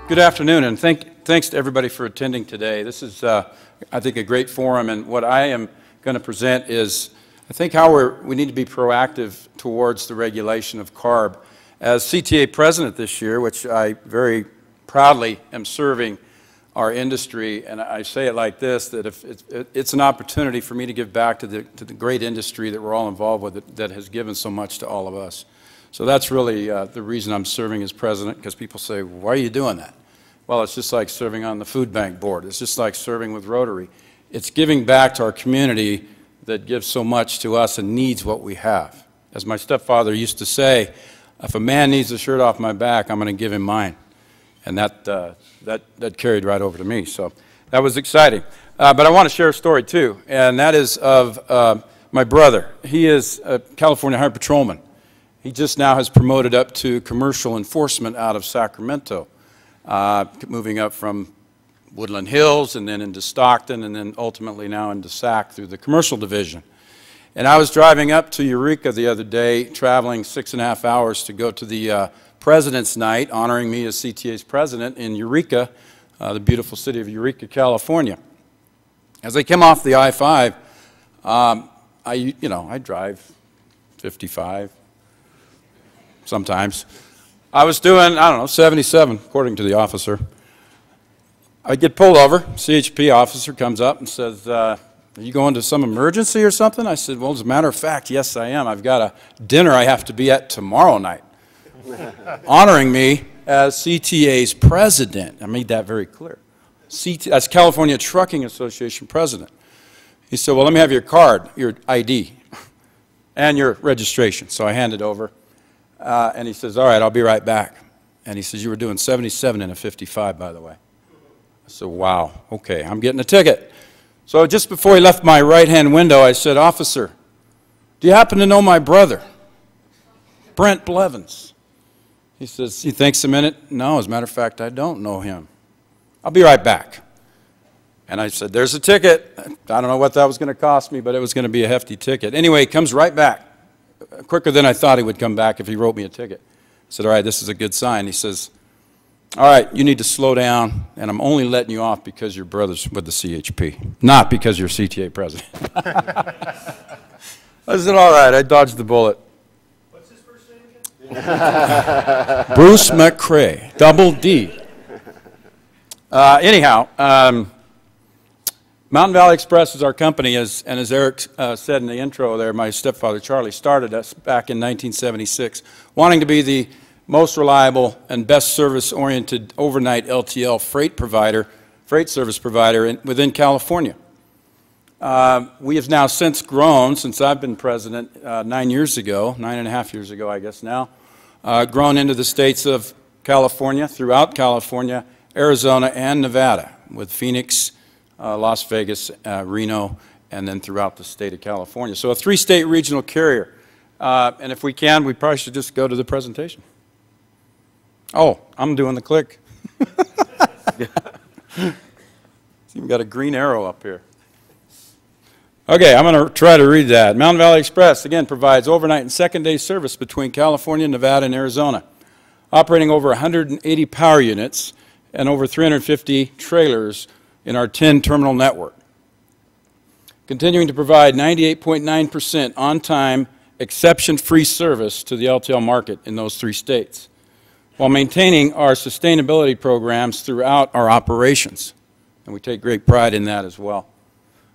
Good afternoon, and thanks to everybody for attending today. This is, I think, a great forum, and what I am going to present is, I think, how we need to be proactive towards the regulation of CARB. As CTA president this year, which I very proudly am serving our industry, and I say it like this, that if it's an opportunity for me to give back to the great industry that we're all involved with that has given so much to all of us. So that's really the reason I'm serving as president, because people say, why are you doing that? Well, it's just like serving on the food bank board. It's just like serving with Rotary. It's giving back to our community that gives so much to us and needs what we have. As my stepfather used to say, if a man needs a shirt off my back, I'm going to give him mine. And that carried right over to me. So that was exciting. But I want to share a story, too, and that is of my brother. He is a California Highway Patrolman. He just now has promoted up to commercial enforcement out of Sacramento, moving up from Woodland Hills and then into Stockton and then ultimately now into Sac through the commercial division. And I was driving up to Eureka the other day, traveling 6.5 hours to go to the President's Night, honoring me as CTA's president in Eureka, the beautiful city of Eureka, California. As I came off the I-5, I drive 55 sometimes. I was doing, I don't know, 77, according to the officer. I get pulled over. CHP officer comes up and says, are you going to some emergency or something? I said, well, as a matter of fact, yes, I am. I've got a dinner I have to be at tomorrow night, honoring me as CTA's president. I made that very clear. As California Trucking Association president. He said, well, let me have your card, your ID, and your registration. So I handed over. And he says, all right, I'll be right back. And he says, you were doing 77 in a 55, by the way. I said, wow, okay, I'm getting a ticket. So just before he left my right-hand window, I said, officer, do you happen to know my brother, Brent Blevins? He says, he thinks a minute. No, as a matter of fact, I don't know him. I'll be right back. And I said, there's a ticket. I don't know what that was going to cost me, but it was going to be a hefty ticket. Anyway, he comes right back. Quicker than I thought he would come back if he wrote me a ticket. I said, all right, this is a good sign. He says, all right, you need to slow down, and I'm only letting you off because your brother's with the CHP, not because you're CTA president. I said, all right, I dodged the bullet. What's his first name again? Bruce McCrae, double D. Anyhow, Mountain Valley Express is our company, and as Eric said in the intro there, my stepfather Charlie started us back in 1976, wanting to be the most reliable and best service-oriented overnight LTL freight service provider within California. We have now since grown, since I've been president 9 years ago, 9.5 years ago I guess now, grown into the states of California, throughout California, Arizona, and Nevada, with Phoenix, Las Vegas, Reno, and then throughout the state of California. So a 3-state regional carrier. And if we can, we probably should just go to the presentation. Oh, I'm doing the click. It's even got a green arrow up here. Okay, I'm going to try to read that. Mountain Valley Express, again, provides overnight and second-day service between California, Nevada, and Arizona, operating over 180 power units and over 350 trailers in our 10-terminal network, continuing to provide 98.9% on-time, exception-free service to the LTL market in those 3 states, while maintaining our sustainability programs throughout our operations. And we take great pride in that as well.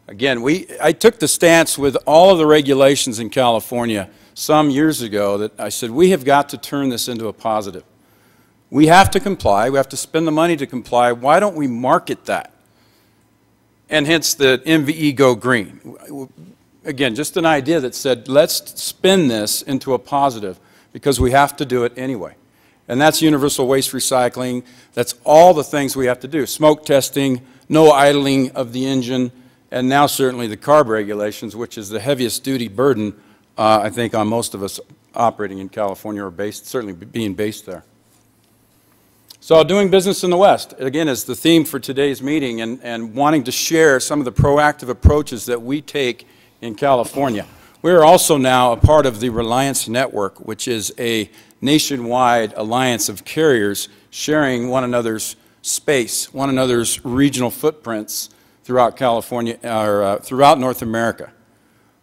Again, I took the stance with all of the regulations in California some years ago that I said, we have got to turn this into a positive. We have to comply. We have to spend the money to comply. Why don't we market that? And hence the MVE Go Green. Again, just an idea that said, let's spin this into a positive because we have to do it anyway. And that's universal waste recycling. That's all the things we have to do. Smoke testing, no idling of the engine, and now certainly the CARB regulations, which is the heaviest duty burden, I think, on most of us operating in California or certainly being based there. So doing business in the West, again, is the theme for today's meeting, and wanting to share some of the proactive approaches that we take in California. We're also now a part of the Reliance Network, which is a nationwide alliance of carriers sharing one another's space one another's regional footprints throughout California, or throughout North America.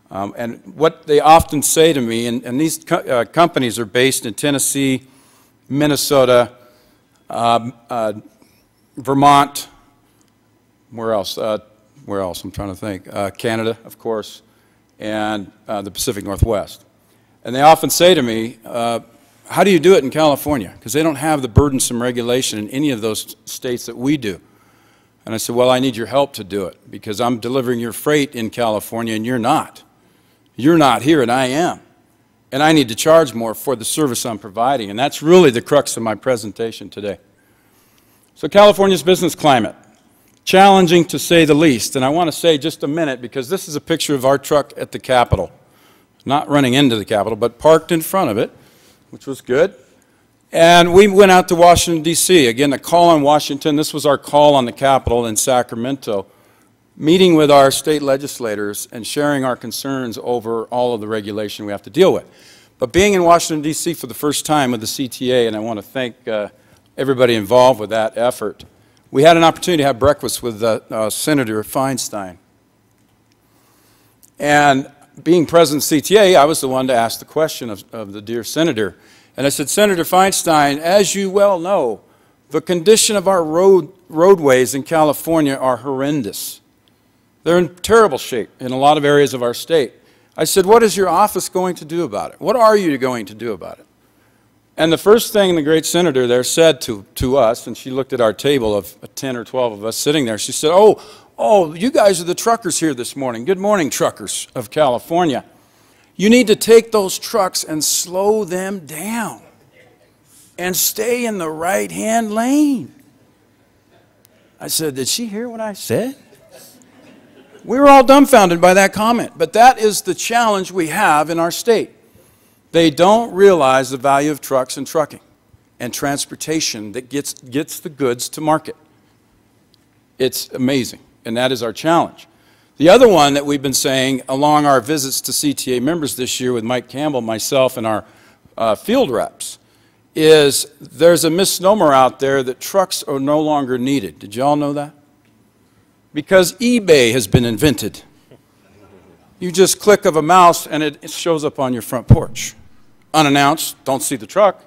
And what they often say to me, and these companies are based in Tennessee, Minnesota, Vermont, where else? I'm trying to think. Canada, of course, and the Pacific Northwest. And they often say to me, how do you do it in California? Because they don't have the burdensome regulation in any of those states that we do. And I said, well, I need your help to do it, because I'm delivering your freight in California and you're not. You're not here and I am. And I need to charge more for the service I'm providing. And that's really the crux of my presentation today. So California's business climate, challenging to say the least. And I want to say just a minute, because this is a picture of our truck at the Capitol. Not running into the Capitol, but parked in front of it, which was good. And we went out to Washington, D.C. Again, a call on Washington. This was our call on the Capitol in Sacramento, meeting with our state legislators and sharing our concerns over all of the regulation we have to deal with. But being in Washington, D.C. for the first time with the CTA, and I want to thank everybody involved with that effort, we had an opportunity to have breakfast with Senator Feinstein. And being president of CTA, I was the one to ask the question of the dear senator. And I said, Senator Feinstein, as you well know, the condition of our roadways in California are horrendous. They're in terrible shape in a lot of areas of our state. I said, what is your office going to do about it? What are you going to do about it? And the first thing the great senator there said to us, and she looked at our table of 10 or 12 of us sitting there, she said, oh, you guys are the truckers here this morning. Good morning, truckers of California. You need to take those trucks and slow them down and stay in the right-hand lane. I said, did she hear what I said? We were all dumbfounded by that comment, but that is the challenge we have in our state. They don't realize the value of trucks and trucking and transportation that gets the goods to market. It's amazing, and that is our challenge. The other one that we've been saying along our visits to CTA members this year with Mike Campbell, myself, and our field reps is there's a misnomer out there that trucks are no longer needed. Did you all know that? Because eBay has been invented. You just click of a mouse and it shows up on your front porch. Unannounced, don't see the truck.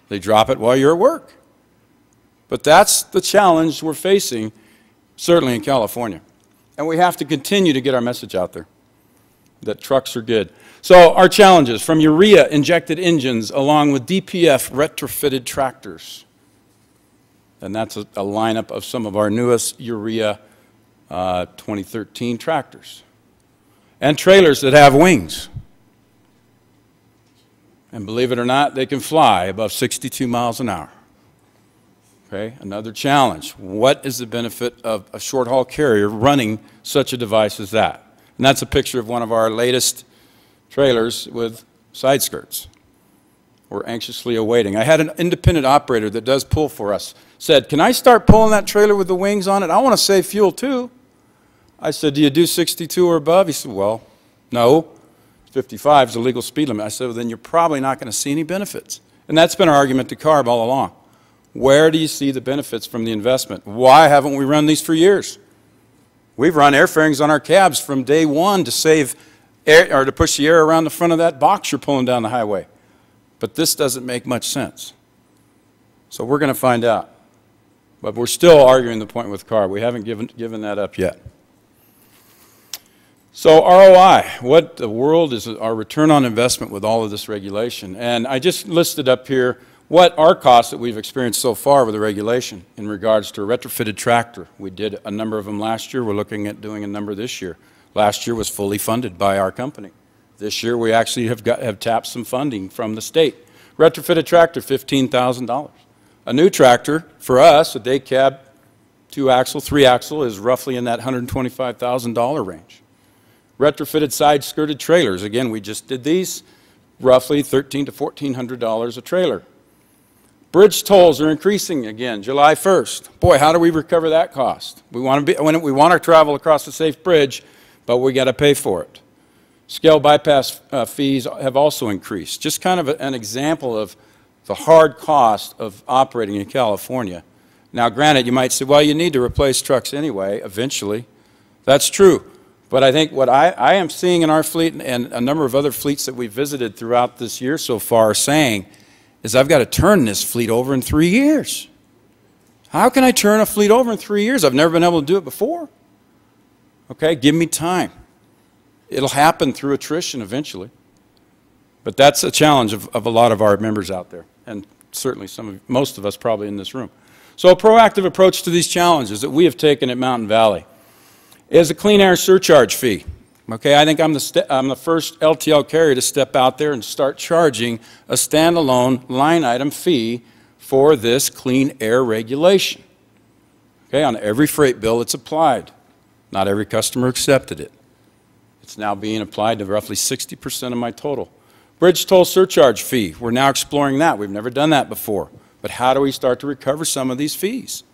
They drop it while you're at work. But that's the challenge we're facing, certainly in California. And we have to continue to get our message out there that trucks are good. So our challenges, from urea injected engines along with DPF retrofitted tractors. And that's a lineup of some of our newest urea 2013 tractors. And trailers that have wings. And believe it or not, they can fly above 62 miles an hour. Okay, another challenge. What is the benefit of a short-haul carrier running such a device as that? And that's a picture of one of our latest trailers with side skirts. We're anxiously awaiting. I had an independent operator that does pull for us, said, can I start pulling that trailer with the wings on it? I want to save fuel too. I said, do you do 62 or above? He said, well, no. 55 is the legal speed limit. I said, well, then you're probably not going to see any benefits. And that's been our argument to CARB all along. Where do you see the benefits from the investment? Why haven't we run these for years? We've run air fairings on our cabs from day one to save air, or to push the air around the front of that box you're pulling down the highway. But this doesn't make much sense. So we're going to find out. But we're still arguing the point with CARB. We haven't given that up yet. So ROI, what the world is our return on investment with all of this regulation? And I just listed up here what our costs that we've experienced so far with the regulation in regards to a retrofitted tractor. We did a number of them last year. We're looking at doing a number this year. Last year was fully funded by our company. This year we actually have tapped some funding from the state. Retrofitted tractor, $15,000. A new tractor for us, a day cab, 2-axle, 3-axle, is roughly in that $125,000 range. Retrofitted side-skirted trailers, again, we just did these, roughly $1,300 to $1,400 a trailer. Bridge tolls are increasing again, July 1st. Boy, how do we recover that cost? We want to travel across a safe bridge, but we got to pay for it. Scale bypass fees have also increased. Just kind of an example of the hard cost of operating in California Now, granted, you might say, well, you need to replace trucks anyway, eventually. That's true. But I think what I am seeing in our fleet and a number of other fleets that we've visited throughout this year so far saying is I've got to turn this fleet over in 3 years. How can I turn a fleet over in 3 years? I've never been able to do it before. Okay, give me time. It'll happen through attrition eventually. But that's a challenge of a lot of our members out there, and certainly most of us probably in this room. So a proactive approach to these challenges that we have taken at Mountain Valley is a clean air surcharge fee. Okay, I think I'm the first LTL carrier to step out there and start charging a standalone line item fee for this clean air regulation. Okay, on every freight bill it's applied. Not every customer accepted it. It's now being applied to roughly 60% of my total. Bridge toll surcharge fee, we're now exploring that. We've never done that before. But how do we start to recover some of these fees?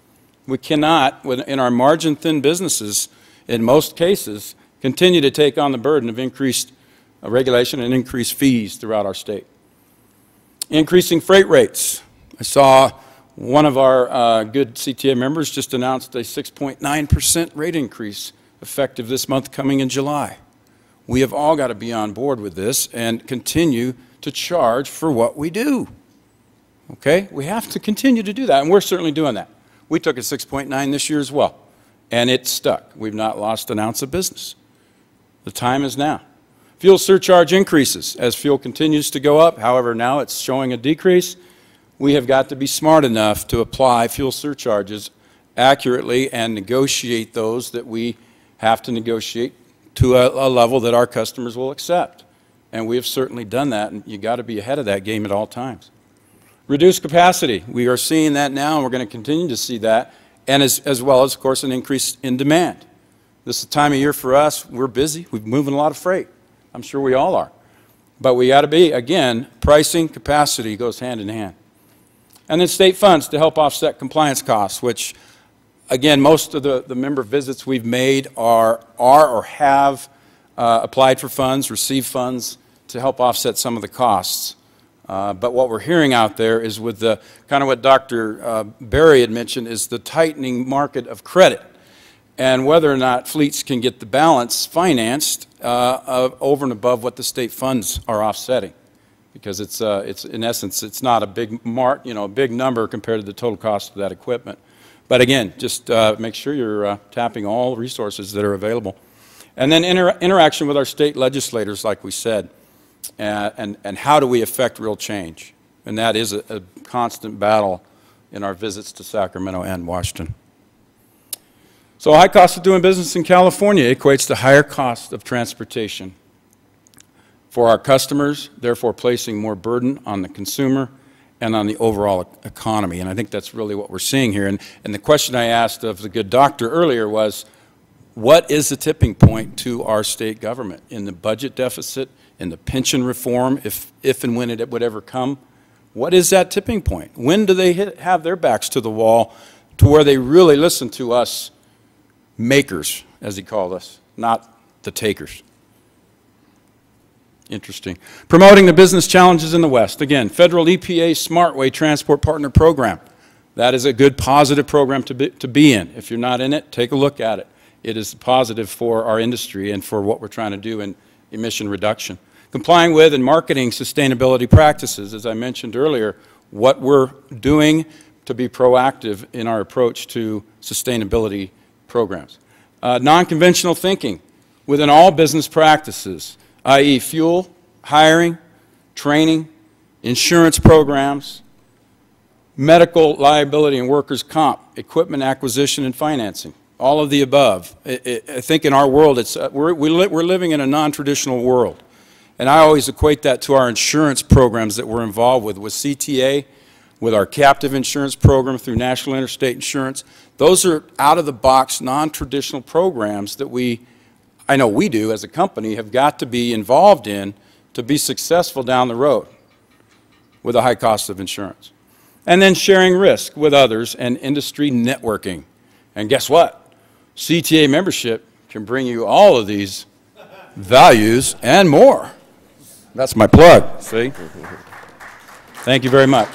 We cannot, in our margin-thin businesses, in most cases, continue to take on the burden of increased regulation and increased fees throughout our state. Increasing freight rates. I saw one of our good CTA members just announced a 6.9% rate increase effective this month coming in July. We have all got to be on board with this and continue to charge for what we do. Okay? We have to continue to do that, and we're certainly doing that. We took a 6.9 this year as well, and it stuck. We've not lost an ounce of business. The time is now. Fuel surcharge increases as fuel continues to go up. However, now it's showing a decrease. We have got to be smart enough to apply fuel surcharges accurately and negotiate those that we have to negotiate to a level that our customers will accept. And we have certainly done that, and you've got to be ahead of that game at all times. Reduced capacity. We are seeing that now, and we're going to continue to see that, and as well as, of course, an increase in demand. This is the time of year for us. We're busy. We're moving a lot of freight. I'm sure we all are. But we got to be, again, pricing, capacity goes hand in hand. And then state funds to help offset compliance costs, which, again, most of the member visits we've made are or have applied for funds, received funds to help offset some of the costs. But what we're hearing out there is with the kind of what Dr. Berry had mentioned is the tightening market of credit and whether or not fleets can get the balance financed over and above what the state funds are offsetting. Because it's in essence, it's not a big big number compared to the total cost of that equipment. But again, just make sure you're tapping all resources that are available. And then interaction with our state legislators, like we said, and how do we affect real change? And that is a constant battle in our visits to Sacramento and Washington. So high cost of doing business in California equates to higher cost of transportation for our customers, therefore placing more burden on the consumer and on the overall economy. And I think that's really what we're seeing here. And the question I asked of the good doctor earlier was, what is the tipping point to our state government in the budget deficit, in the pension reform, if and when it would ever come? What is that tipping point? When do they have their backs to the wall to where they really listen to us makers, as he called us, not the takers? Interesting. Promoting the business challenges in the West. Again, federal EPA SmartWay Transport Partner Program. That is a good, positive program to be in. If you're not in it, take a look at it. It is positive for our industry and for what we're trying to do in emission reduction. Complying with and marketing sustainability practices, as I mentioned earlier, what we're doing to be proactive in our approach to sustainability programs. Non-conventional thinking within all business practices, i.e. fuel, hiring, training, insurance programs, medical liability and workers' comp, equipment acquisition and financing, all of the above. I think in our world, we're living in a non-traditional world. And I always equate that to our insurance programs that we're involved with CTA, with our captive insurance program through National Interstate Insurance. Those are out-of-the-box, non-traditional programs that I know we do as a company, have got to be involved in to be successful down the road with a high cost of insurance. And then sharing risk with others and industry networking. And guess what? CTA membership can bring you all of these values and more. That's my plug, see? Thank you very much.